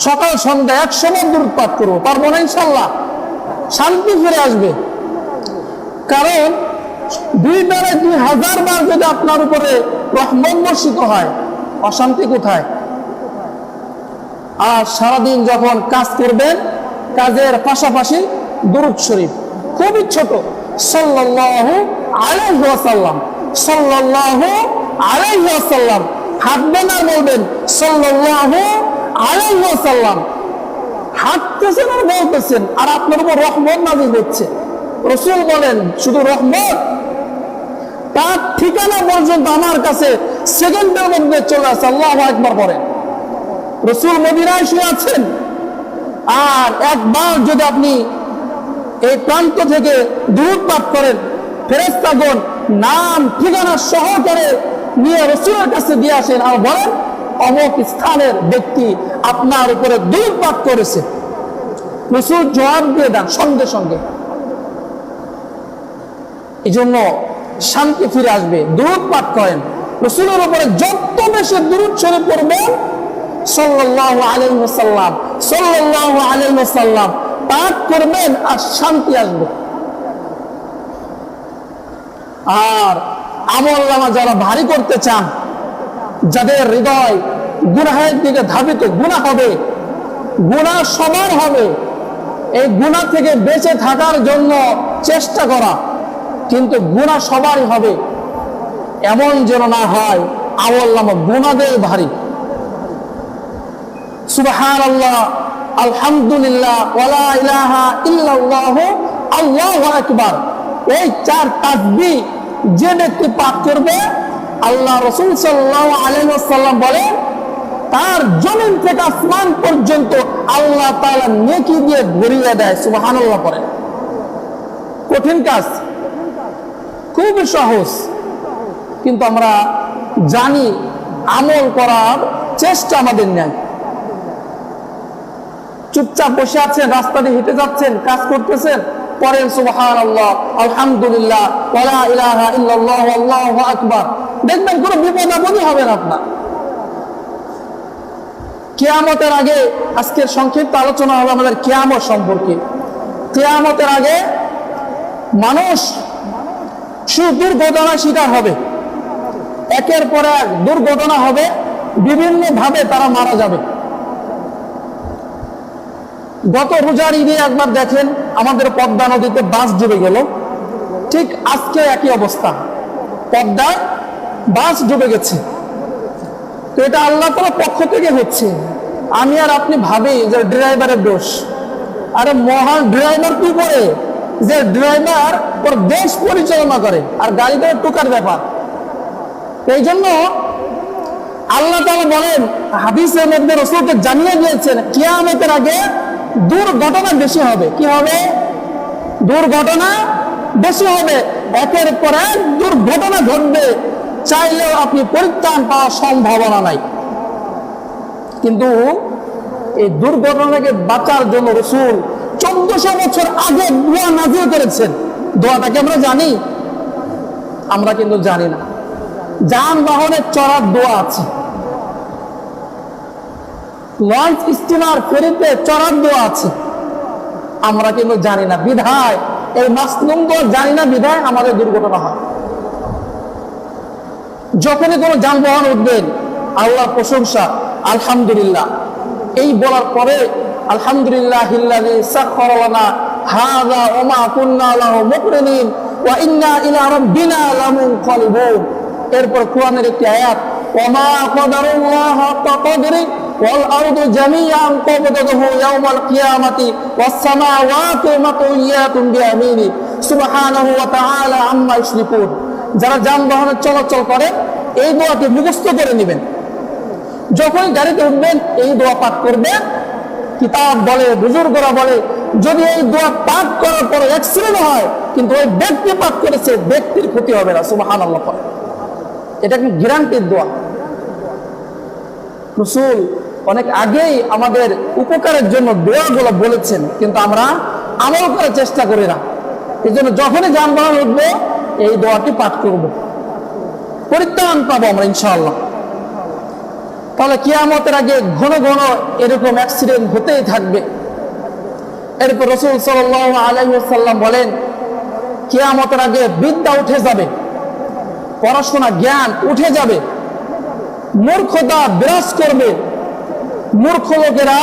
সকাল সন্ধ্যা 100 বার দুরূদ পাঠ করবো, পারবো না ইনশাআল্লাহ? শান্তি ফিরে আসবে। কারণ 2 বেলায় 2000 বার যদি আপনার উপরে রহমত বর্ষিত হয়, অশান্তি কোথায়? আর সারাদিন যখন কাজ করবেন, কাজের পাশাপাশি দুরূদ শরীফ খুবই ছোট, সাল্লাল্লাহু আলাইহি ওয়াসাল্লাম, সাল্লাল্লাহু আলাইহি ওয়াসাল্লাম। হাঁটবেন আর বলবেন সাল্লাল্লাহু আলাইহি ওয়াসাল্লাম। হাঁটতেছেন আর বলতেছেন, আর আপনার উপর রহমত নাযিল হচ্ছে। রাসূল বলেন শুধু রহমত তার ঠিকানা পর্যন্ত আমার কাছে সেকেন্ডের মধ্যে চলে আসে। আল্লাহু আকবার পড়েন। রাসূল মদিনায় শুয়ে আছেন, আর একবার যদি আপনি এই প্রান্ত থেকে দুরূদ পাঠ করেন, ফেরেশতাগণ নাম ঠিকানা সহকারে নিয়ে রাসূলের কাছে দিয়ে আসেন আর বলেন অমুক স্থানের ব্যক্তি আপনার উপরে দুরূদ পাঠ করেছে। রাসূল জবাব দিয়ে দেন সঙ্গে সঙ্গে। এই জন্য শান্তি ফিরে আসবে। দুরূদ পাঠ করেন, রাসূলের উপরে যত বেশি দুরূদ শরীফ পড়বেন, সাল্লাল্লাহু আলাইহি ওয়াসাল্লাম, সাল্লাল্লাহু আলাইহি ওয়াসাল্লাম পাঠ করবেন, আর শান্তি আসবে। আর আমলনামা যারা ভারী করতে চান, যাদের হৃদয় গুনাহের দিকে ধাবিত, গুনাহ হবে, গুনাহ সবার হবে, এই গুনাহ থেকে বেঁচে থাকার জন্য চেষ্টা করা, কিন্তু গুনাহ সবারই হবে, এমন যেন না হয় আমলনামা গুনাহের ভারী। সুবহানাল্লাহ, আলহামদুলিল্লাহ, ওয়ালা ইলাহা ইল্লাল্লাহ, আল্লাহু আকবার, এই 4 তাসবিহ যে ব্যক্তি পাঠ করবে, আল্লাহ রাসূল সাল্লাল্লাহু আলাইহি ওয়াসাল্লাম বলেন তার জমিন থেকে আসমান পর্যন্ত আল্লাহ তাআলা নেকি দিয়ে ভরিয়ে দেয়। সুবহানাল্লাহ পড়েন। কঠিন কাজ, খুবই সহজ, কিন্তু আমরা জানি আমল করার চেষ্টা আমাদের নেই। চুপচাপ বসে আছেন, রাস্তা দিয়ে হেঁটে যাচ্ছেন, কাজ করতেছেন, পড়েন সুবহানাল্লাহ, আলহামদুলিল্লাহ, ওয়ালা ইলাহা ইল্লাল্লাহ, আল্লাহু আকবার, দেখবেন কোনো বিপদ আপদই হবে না আপনার। কিয়ামতের আগে, আজকের সংক্ষিপ্ত আলোচনা হবে আমাদের কিয়ামত সম্পর্কে। কিয়ামতের আগে মানুষ দুর্ঘটনার শিকার হবে, একের পর এক দুর্ঘটনা হবে, বিভিন্ন ভাবে তারা মারা যাবে। গত রোজার ঈদে একবার দেখেন আমাদের পদ্মা নদীতে বাস ডুবে গেল, ঠিক আজকে একই অবস্থা, পদ্মায় বাস ডুবে গেছে। তো এটা আল্লাহ তাআলার পক্ষ থেকে হচ্ছে। আমি আর আপনি ভাবি যে ড্রাইভারের দোষ। আরে মহান ড্রাইভার কি করে, যে ড্রাইভার ওর দেশ পরিচালনা করে, আর গাড়িতে টোকার ব্যাপার। এই জন্য আল্লাহ তাআলা বলেন, হাদিসের মধ্যে রাসূলকে জানিয়ে দিয়েছেন কিয়ামতের আগে দুর্ঘটনা বেশি হবে। কি হবে? দুর্ঘটনা বেশি হবে, একের পর এক দুর্ঘটনা ঘটবে, চাইলেও আপনি পরিত্রাণ পাওয়ার সম্ভাবনা নাই। কিন্তু এই দুর্ঘটনা থেকে বাঁচার জন্য রাসূল 1400 বছর আগে দোয়া নাযিল করেছেন। দোয়াটাকে আমরা জানি? আমরা কিন্তু জানি না। যানবাহনের চড়ার দোয়া আছে, লঞ্চ, স্টিমার, ফেরিতে চড়ার দোয়া আছে, আমরা কিন্তু জানি না। বিধায় এই মাসনুম দোয়া জানি না, বিধায় আমাদের দুর্ঘটনা হয়। যখনই কোনো যানবাহন উঠবেন, আল্লাহর প্রশংসা, আলহামদুলিল্লাহ এই বলার পরে আলহামদুলিল্লাহিল্লাযী সাখখারা লানা হাযা ওয়া মা কুন্না লাহু মুকরিনিন ওয়া ইন্না ইলা রাব্বিনা লামুনকালিবুন। এরপর কোরআনের একটি আয়াত, ওয়া মা কাদারুল্লাহ হাক্কা কদরি ওয়াল আরদু জামিআন কবদাতুহু ইয়াওমাল কিয়ামাতি ওয়াস সামাওয়াতু মাতউইয়াতুন বিয়ামিনি সুবহানাহু ওয়া তাআলা আম্মা ইউশরিকুন। যারা যানবাহনে চলাচল করে এই দোয়াটি মুখস্থ করে নেবেন। যখনই গাড়িতে উঠবেন এই দোয়া পাঠ করবেন। কিতাব বলে, বুজুর্গরা বলে, যদি এই দোয়া পাঠ করার পরে অ্যাক্সিডেন্ট হয়, কিন্তু ওই ব্যক্তি পাঠ করেছে, ব্যক্তির ক্ষতি হবে না। সুবহানাল্লাহ। এটা কি গ্যারান্টির দোয়া। রাসূল অনেক আগেই আমাদের উপকারের জন্য দোয়াগুলো বলেছেন, কিন্তু আমরা আমল করার চেষ্টা করি না। এই জন্য যখনই যানবাহন উঠবে এই দোয়াটি পাঠ করব, পরিত্রাণ পাবো আমরা ইনশাআল্লাহ। তাহলে কিয়ামতের আগে ঘন ঘন এরকম অ্যাক্সিডেন্ট হতেই থাকবে। এরপর রাসূল সাল্লাল্লাহু আলাইহি ওয়াসাল্লাম বলেন, কিয়ামতের আগে বিদ্যা উঠে যাবে, পড়াশোনা জ্ঞান উঠে যাবে, মূর্খতা বিরাজ করবে। মূর্খ লোকেরা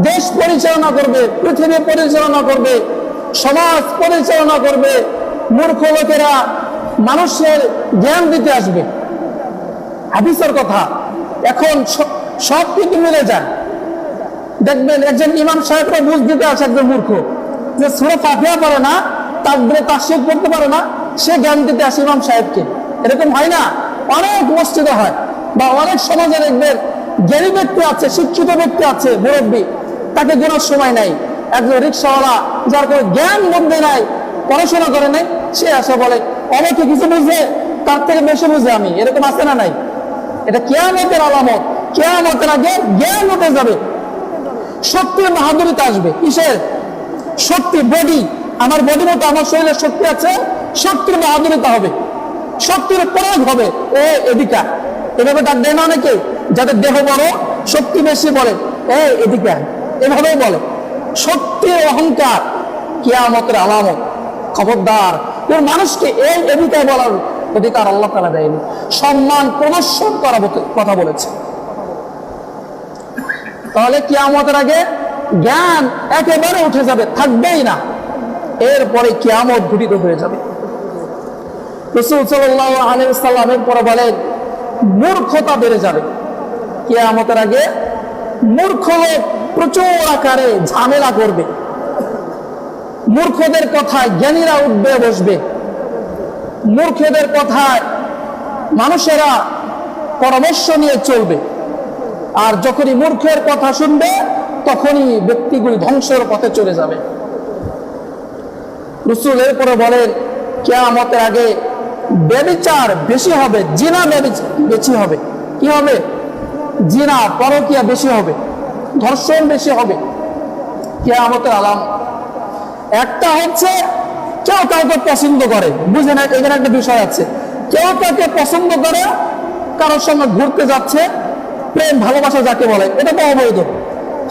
দেশ পরিচালনা করবে, পৃথিবী পরিচালনা করবে, সমাজ পরিচালনা করবে। মূর্খ লোকেরা মানুষের জ্ঞান দিতে আসবে। হাদিসের কথা, এখন সব কিছু মিলে যায়। দেখবেন একজন ইমাম সাহেবরা বুঝ দিতে আসে একজন মূর্খ, যে সূরা ফাতিহা পড়ে না, তাকবীরে তাশরিক করতে পারে না, সে জ্ঞান দিতে আসে ইমাম সাহেবকে। এরকম হয় না? অনেক মসজিদে হয়, বা অনেক সমাজে দেখবেন জ্ঞানী ব্যক্তি আছে, শিক্ষিত ব্যক্তি আছে, মুরব্বী, তাকে গোনার সময় নাই। একজন রিক্সাওয়ালা যার কোনো জ্ঞান বুদ্ধি নাই, পড়াশোনা করে নাই, সে আসে বলে অনেকে কিছু বুঝে, তার থেকে বেশি বুঝে আমি। এরকম আছে না নাই? এটা কিয়ামতের আলামত। কিয়ামতের আগে জ্ঞান হতে যাবে, শক্তির বাহাদুরিতে আসবে। কিসের শক্তি? বডি, আমার বডির মতো আমার শরীরের শক্তি আছে, শক্তির বাহাদুরিতে হবে, শক্তির প্রয়োগ হবে। এদিকা এভাবে ডাক দেয় না অনেকে, যাদের দেহ বড়, শক্তি বেশি, বলে এদিকা, এভাবেই বলে। শক্তির অহংকার কিয়ামতের আলামত। খবরদার, কোন মানুষকে এদিকে বলার অধিকার আল্লাহ তাআলা দেয়নি। সম্মান প্রদর্শন করার কথা বলেছে। তাহলে কিয়ামতের আগে জ্ঞান একেবারে উঠে যাবে, থাকবেই না। এরপরে কিয়ামত ঘটিত হয়ে যাবে। রাসূল সাল্লাল্লাহু আলাইহি ওয়াসাল্লামের পরে বলেন, মূর্খতা বেড়ে যাবে। কিয়ামতের আগে মূর্খ লোক প্রচুর আকারে ঝামেলা করবে। মূর্খদের কথায় জ্ঞানীরা উঠবে বসবে, মূর্খদের কথায় মানুষেরা পরামর্শ নিয়ে চলবে। আর যখনই মূর্খের কথা শুনবে, তখনই ব্যক্তিগুলি ধ্বংসের পথে চলে যাবে। রাসূল এরপরে বলেন, কিয়ামতের আগে ব্যভিচার বেশি হবে, জিনা বেশি হবে। কি হবে? জিনা, পরকীয়া বেশি হবে, ধর্ষণ বেশি হবে। কিয়ামতের আলামত একটা হচ্ছে, কেউ কাউকে পছন্দ করে, বুঝেন, এখানে একটা বিষয় আছে। কেউ কাউকে পছন্দ করে, কারোর সঙ্গে ঘুরতে যাচ্ছে, প্রেম ভালোবাসা যাকে বলে, এটা তো অবৈধ।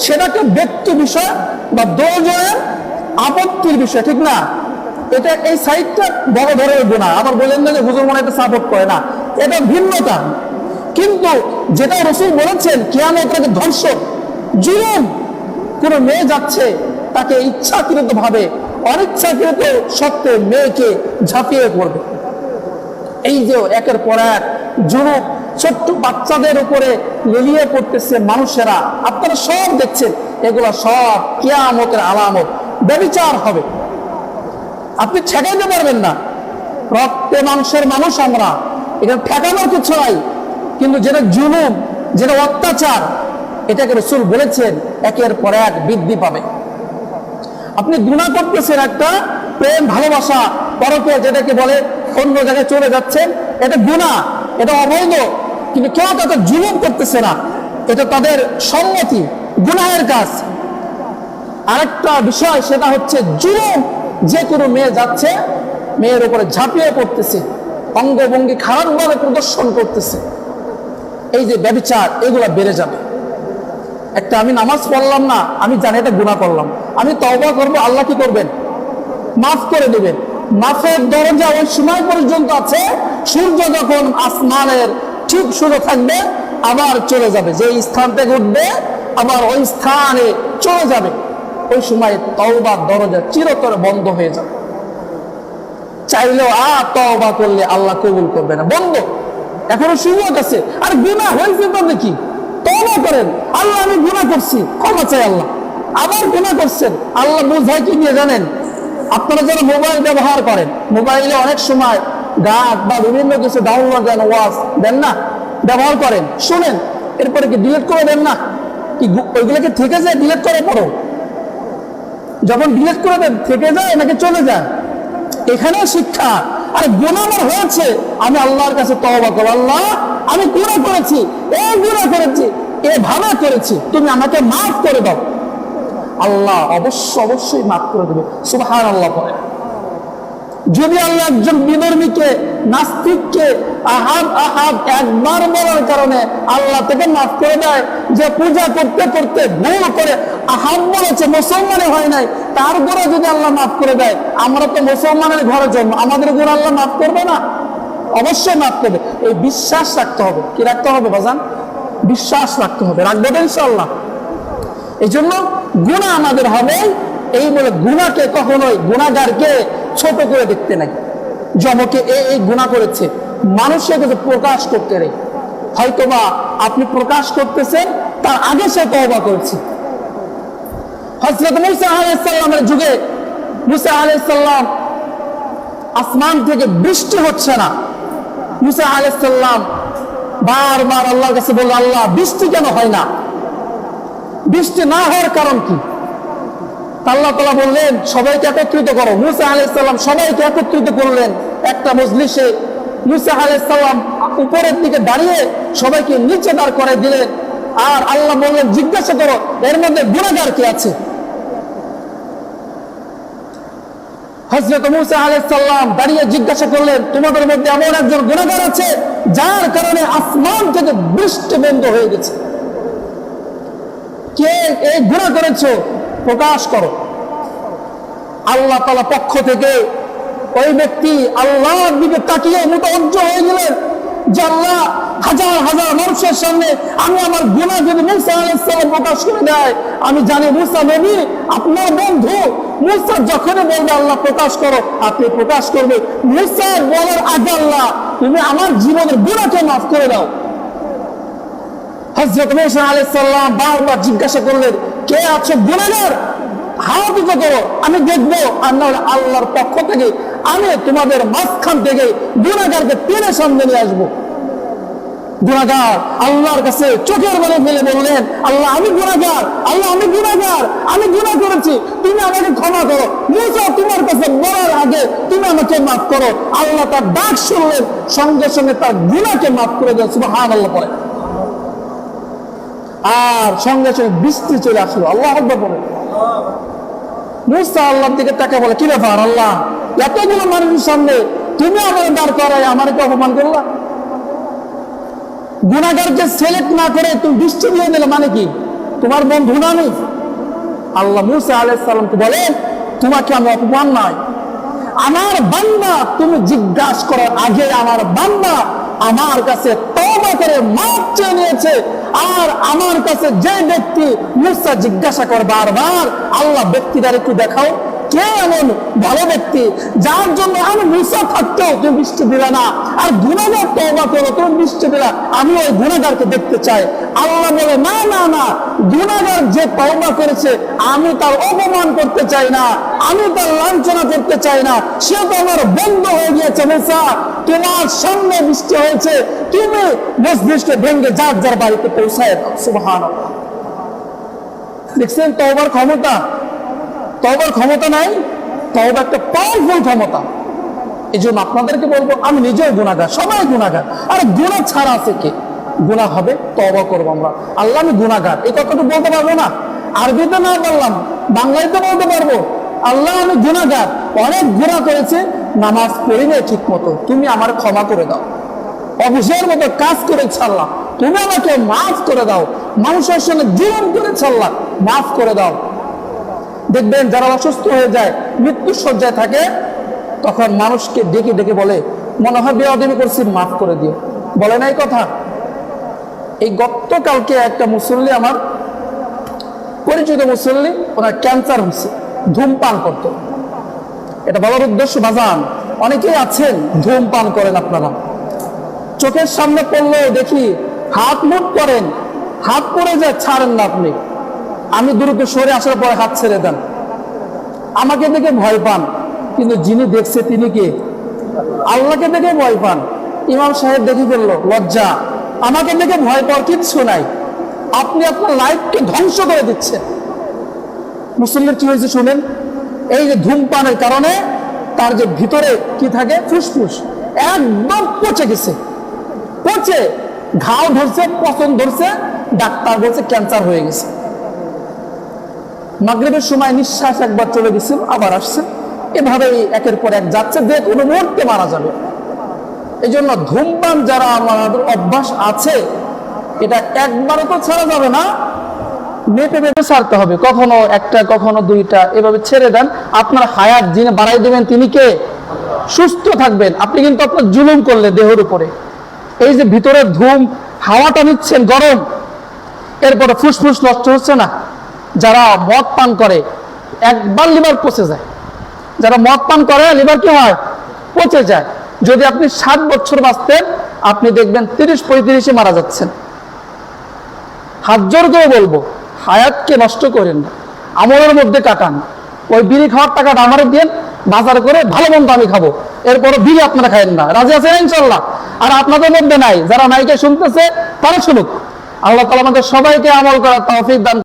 সেটাকে ব্যক্তি বিষয় বা দুজনের আপত্তির বিষয়, ঠিক না? এটা এই সাইডটা বড় ধরনের গুনাহ। আবার বলেন না যে হুজুর মনে এটা সাপোর্ট করে না, এটা ভিন্নতা। কিন্তু যেটা রাসূল বলেছেন, কিয়ামতের আগে ধর্ষণ, জুলুম, কোন মেয়ে যাচ্ছে, তাকে ইচ্ছাকৃত ভাবে অনিচ্ছাকৃত সত্ত্বে মেয়েকে ঝাঁপিয়ে পড়বে। এই যে একের পর এক জুলুম, ছোট্ট বাচ্চাদের উপরে লেলিয়ে পড়তেছে মানুষেরা, আপনারা সব দেখছেন, এগুলো সব কিয়ামতের আলামত। ব্যভিচার হবে, আপনি ঠেকাইতে পারবেন না। রক্তে মাংসের মানুষ আমরা, এটা ঠেকানোর কিছু নাই। কিন্তু যেটা জুলুম, যেটা অত্যাচার, এটাকে রাসূল বলেছেন একের পর এক বৃদ্ধি পাবে। আপনি গুনাহ করতেছেন, একটা প্রেম ভালোবাসা পরকীয়া যেটাকে বলে, অন্য জায়গায় চলে যাচ্ছেন, এটা গুনাহ, এটা অবৈধ। কিন্তু কেউ তাকে জুলুম করতেছে না, এটা তাদের সম্মতি, গুনাহের কাজ। আরেকটা বিষয়, সেটা হচ্ছে জুলুম। যে কোনো মেয়ে যাচ্ছে, মেয়ের উপরে ঝাঁপিয়ে পড়তেছে, অঙ্গভঙ্গি খারাপভাবে প্রদর্শন করতেছে, এই যে ব্যভিচার, এগুলা বেড়ে যাবে। একটা আমি নামাজ পড়লাম না, আমি জানি এটা গুনাহ করলাম, আমি তওবা করবো, আল্লাহ কি করবেন? মাফ করে দেবেন। মাফের দরজা ওই সময় পর্যন্ত আছে, সূর্য যখন আসমানের ঠিক সোজা থাকবে, আবার চলে যাবে। যে স্থান থেকে উঠবে, আবার ওই স্থানে চলে যাবে। ওই সময় তওবার দরজা চিরতরে বন্ধ হয়ে যাবে। চাইলেও তওবা করলে আল্লাহ কবুল করবে না, বন্ধ। এখনো সুযোগ আছে। আর গুনাহ হয়েছে তো দেখি, তওবা করেন, আল্লাহ আমি গুনাহ করছি, ক্ষমা চাই আল্লাহ। আবার গুনাহ করছেন, আল্লাহ বোঝায় কি নিয়ে জানেন? আপনারা যারা মোবাইল ব্যবহার করেন, মোবাইলে অনেক সময় গান বা বিভিন্ন কিছু ডাউনলোড দেন, ওয়াজ দেন না, ব্যবহার করেন, শুনেন, এরপরে কি ডিলিট করে দেন না? কি ওইগুলোকে থেকে যায় ডিলিট করে পড়ো? যখন ডিলিট করে দেন, থেকে যায় নাকি চলে যায়? এখানেও শিক্ষা। আর গুনাহ আমার হয়েছে, আমি আল্লাহর কাছে তওবা করব, আল্লাহ আমি গুনাহ করেছি, এই গুনাহ করেছি, এভাবে করেছি, তুমি আমাকে মাফ করে দাও। আল্লাহ অবশ্যই মাফ করে দেবে, সুবহানাল্লাহ পড়ে। যদি আল্লাহ একজন বিধর্মীকে, নাস্তিককে আহাদ আহাদ একবার বলার কারণে আল্লাহ থেকে মাফ করে দেয়, যে পূজা করতে করতে ভুল করে আহাদ বলেছে, মুসলমানে হয় নাই, তার গুনাহ যদি আল্লাহ মাফ করে দেয়, আমরা তো মুসলমানের ঘরে জন্ম, আমাদের গুনাহ আল্লাহ মাফ করবে না? অবশ্যই মাফ করবে। এই বিশ্বাস রাখতে হবে। কি রাখতে হবে বাজান? বিশ্বাস রাখতে হবে। রাখবো তো ইনশাআল্লাহ। এই জন্য গুনাহ আমাদের হবে, এই বলে গুনাহকে কখনোই, গুনাহগারকে ছোট করে দেখতে নাই। জমকে এই গুনাহ করেছে, মানুষের কাছে প্রকাশ করতে নেই। হয়তোবা আপনি প্রকাশ করতেছেন, তার আগে সে তওবা করেছে। হযরত মূসা আলাইহিস সালামের যুগে মূসা আলাইহিস সালাম, আসমান থেকে বৃষ্টি হচ্ছে না। মূসা আলাইহিস সালাম বারবার আল্লাহর কাছে বললেন, আল্লাহ বৃষ্টি কেন হয় না? বৃষ্টি না হওয়ার কারণ কি? আল্লাহ তাআলা বললেন, সবাইকে একত্রিত করো। মূসা আলাইহিস সালাম সবাইকে একত্রিত করলেন একটা মজলিসে। মূসা আলাইহিস সালাম উপরের দিকে দাঁড়িয়ে সবাইকে নিচে দাঁড় করে দিলেন। আর আল্লাহ বললেন, জিজ্ঞাসা করো এর মধ্যে গুনাহগার কে আছে? হযরত মূসা আলাইহিস সালাম দাঁড়িয়ে জিজ্ঞাসা করলেন, তোমাদের মধ্যে এমন একজন গুনাহগার আছে যার কারণে আসমান থেকে বৃষ্টি বন্ধ হয়ে গেছে। কে এই গুনাহ করেছো? প্রকাশ করো। আল্লাহ তাআলা পক্ষ থেকে ওই ব্যক্তি আল্লাহর দিকে তাকিয়ে মুতাওয়াজ্জহ হয়ে গেলেন যে আল্লাহ, হাজার হাজার মানুষের সামনে আমি আমার গুনাহ যদি মূসা আলাইহিস সালাম প্রকাশ করে দেয়, আমি জানি মূসা নবী আপনার বন্ধু। মূসা যখনই বলবে আল্লাহ প্রকাশ করো, আপনি প্রকাশ করবে। মূসা বলার আগে আল্লাহ, তুমি আমার জীবনের গুনাহকে মাফ করে দাও। হযরত মূসা আলাইহিস সালাম বারবার জিজ্ঞাসা করলেন, কে আছো গুনাহগার? হাত উঁচু করো, আমি দেখবো। আর না হলে আল্লাহর পক্ষ থেকে আমি তোমাদের মাঝখান থেকে গুনাহগারকে টেনে সামনে নিয়ে আসবো। গুনাহগার আল্লাহর কাছে চোখের পানি ফেলে বললেন, আল্লাহ আমি গুনাহগার, আল্লাহ আমি গুনাহগার, আমি গুনাহ করেছি, তুমি আমাকে ক্ষমা করো। মূসা তোমার কাছে বলার আগে তুমি আমাকে মাফ করো। আল্লাহ তার ডাক শুনলেন, সঙ্গে সঙ্গে তার গুনাহকে মাফ করে দেন। সুবহানাল্লাহ পড়ে। আর সঙ্গে সঙ্গে বৃষ্টি চলে আসলো। আল্লাহু আকবার বলে। মূসা আল্লাহর দিকে তাকে বলে, কি ব্যাপার আল্লাহ, এতগুলো মানুষের সামনে তুমি আমার দাঁড় করায় আমাকে অপমান করলা? গুনাহগারকে সিলেক্ট না করে তুমি বৃষ্টি দিয়ে দিলে, মানে কি? তোমার বন্ধু না আমি? আল্লাহ মূসা আলাইহিস সালামকে বলে, তোমাকে আমি অপমান নয়, আমার বান্দা তুমি জিজ্ঞাসা করার আগে আমার বান্দা আমার কাছে তওবা করে মাফ চেয়ে নিয়েছে। আর আমার কাছে যে ব্যক্তি মূসা জিজ্ঞাসা করে বারবার, আল্লাহ ব্যক্তিটার একটু দেখাও, কে এমন ভালো ব্যক্তি যার জন্য আমি মূসা থাকতেও তুমি বৃষ্টি দিলে না, আর গুনাহগার তওবা করো তুমি বৃষ্টি দিলা, আমি ওই গুনাহগারকে দেখতে চাই। আল্লাহ বলে, না না না, গুনাহগার যে তওবা করেছে আমি তার অপমান করতে চাই না, আমি তার লাঞ্ছনা করতে চাই না, সে তো আমার বন্ধ হয়ে গিয়েছে। মূসা তোমার সামনে বৃষ্টি হয়েছে, তুমি মজলিসকে ভেঙে যার যার বাড়িতে পৌঁছায় দাও। সুবহানাল্লাহ। দেখছেন তওবার ক্ষমতা? তওবার ক্ষমতা নাই, তওবা একটা পাওয়ারফুল ক্ষমতা। এই জন্য আপনাদেরকে বলবো, আমি নিজেও গুনাহগার, সবাই গুনাহগার। আর গুনাহ ছাড়া আছে কে? গুনাহ হবে, তওবা করবো আমরা। আল্লাহ আমি গুনাহগার, এই কথাটা বলতে পারবো না? আরবিতে না বললাম, বাংলায় তো বলতে পারবো, আল্লাহ আমি গুনাহগার, অনেক গুনাহ করেছে, নামাজ পড়ি নাই ঠিক মতো, তুমি আমার ক্ষমা করে দাও। অবুঝের মতো কাজ করেছে আল্লাহ, তুমি আমাকে মাফ করে দাও। মানুষের সঙ্গে জুলুম করেছে আল্লাহ, মাফ করে দাও। দেখবেন যারা অসুস্থ হয়ে যায়, মৃত্যুর শয্যায় থাকে, তখন মানুষকে ডেকে ডেকে বলে, মনে হয় বেয়াদবি করছি, মাফ করে দিও। বলে না এই কথা? এই গতকালকে একটা মুসল্লি, আমার পরিচিত মুসল্লি, ওনার ক্যান্সার হয়েছে, ধূমপান করতো। এটা বলার উদ্দেশ্য বাজান, অনেকেই আছেন ধূমপান করেন, আপনারা চোখের সামনে পড়লেও দেখি হাত মুখ করেন, হাত পড়ে যায়, ছাড়েন না আপনি। আমি দ্রুত সরে আসার পরে হাত ছেড়ে দেন। আমাকে দেখে ভয় পান, কিন্তু যিনি দেখছে তিনি কে? আল্লাহকে দেখে ভয় পান। ইমাম সাহেব দেখে ফেললো, লজ্জা। আমাকে দেখে ভয় পাওয়ার কিচ্ছু নাই। আপনি আপনার লাইফকে ধ্বংস করে দিচ্ছেন। মুসল্লির কি হয়েছে শুনেন, এই যে ধূমপানের কারণে তার যে ভিতরে কি থাকে, ফুসফুস একদম পচে গেছে, পচে ঘাও ধরছে, পচন ধরছে, ডাক্তার বলছে ক্যান্সার হয়ে গেছে। মাগরিবের সময় নিঃশ্বাস একবার চলে গেছিল, আবার আসছে, এভাবেই একের পর এক যাচ্ছে, যে কোনো মুহূর্তে মারা যাবে। এই জন্য ধূমপান যারা আমাদের অভ্যাস আছে, এটা একবারও তো ছাড়া যাবে না, মেপে মেপে ছাড়তে হবে। কখনো একটা, কখনো দুইটা, এভাবে ছেড়ে দেন। আপনার হায়াত যিনি বাড়াই দেবেন তিনি কে? সুস্থ থাকবেন। আপনি কিন্তু আপনার জুলুম করলে দেহের উপরে, এই যে ভিতরে ধূম হাওয়াটা নিচ্ছেন গরম, এরপরে ফুসফুস নষ্ট হচ্ছে না? যারা মদ পান করে একবার লিভার পচে যায়, যারা মদ পান করে লিভার কি হয়? পচে যায়। যদি আপনি 60 বছর বাঁচতেন, আপনি দেখবেন 30-35-এ মারা যাচ্ছেন। হাত জোর করে বলবো, হায়াতকে নষ্ট করেন না, আমলের মধ্যে কাটান। ওই বিড়ি খাওয়ার টাকাটা আমারে দিয়ে বাজার করে ভালো মন্দ আমি খাবো, এরপরে বিড়ি আপনারা খাইেন না। রাজি আছেন ইনশাল্লাহ? আর আপনাদের মধ্যে নাই, যারা নাইকে শুনতেছে তারা শুনুক। আল্লাহ তাআলা আমাদের সবাইকে আমল করার তৌফিক দান